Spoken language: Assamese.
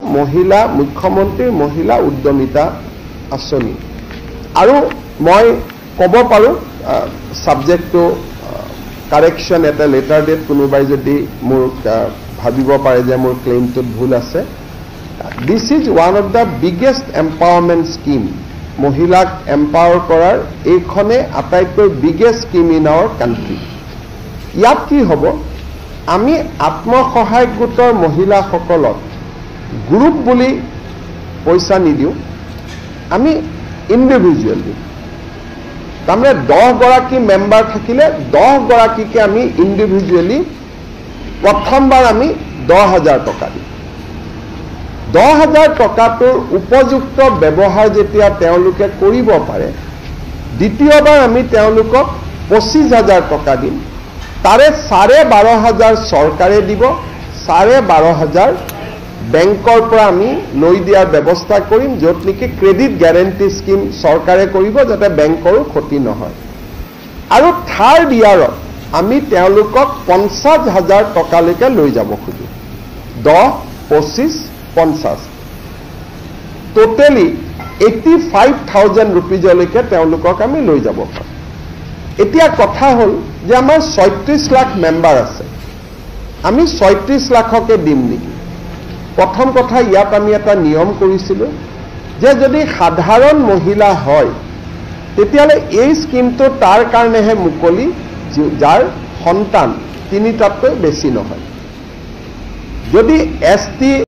মহিলা মুখ্যমন্ত্ৰীৰ মহিলা উদ্যমিতা আঁচনি আৰু মই ক'ব পাৰোঁ সাবজেক্টটো কাৰেকশ্যন এটা লেটাৰ ডেট কোনোবাই যদি মোৰ ভাবিব পাৰে যে মোৰ ক্লেইমটোত ভুল আছে this is one of the biggest empowerment scheme মহিলাক এম্পাৱাৰ কৰাৰ এইখনে আটাইতকৈ biggest scheme in our country ইয়াত কি হ'ব আমি আত্মসহায়ক গোটৰ মহিলাসকলক গ্ৰুপ বুলি পইচা নিদিওঁ আমি ইণ্ডিভিজুৱেল দিওঁ তাৰমানে 10 গৰাকী মেম্বাৰ থাকিলে 10 গৰাকীকে আমি ইণ্ডিভিজুৱেলি প্ৰথমবাৰ আমি 10,000 টকা দিওঁ 10,000 টকাটোৰ উপযুক্ত ব্যৱহাৰ যেতিয়া তেওঁলোকে কৰিব পাৰে দ্বিতীয়বাৰ আমি তেওঁলোকক 25,000 টকা দিম তাৰে 12,500 চৰকাৰে দিব 12,500 বেংকৰ পৰা আমি লৈ দিয়াৰ ব্যৱস্থা কৰিম য'ত নেকি ক্ৰেডিট গ্যাৰেণ্টি স্কিম চৰকাৰে কৰিব যাতে বেংকৰো ক্ষতি নহয় আৰু থাৰ্ড ইয়াৰত আমি তেওঁলোকক 50,000 টকালৈকে লৈ যাব খুজো 10, 25, 50 টোটেলি 85,000 ৰুপিজলৈকে তেওঁলোকক আমি লৈ যাব পাৰোঁ এতিয়া কথা হ'ল যে আমাৰ 36 লাখ মেম্বাৰ আছে আমি 36 লাখকে দিম নেকি প্ৰথম কথা ইয়াত আমি এটা নিয়ম কৰিছিলোঁ যে যদি সাধাৰণ মহিলা হয় তেতিয়ালে এই স্কিমটো তাৰ কাৰণেহে মুকলি যাৰ সন্তান 3টাতকৈ বেছি নহয় যদি ST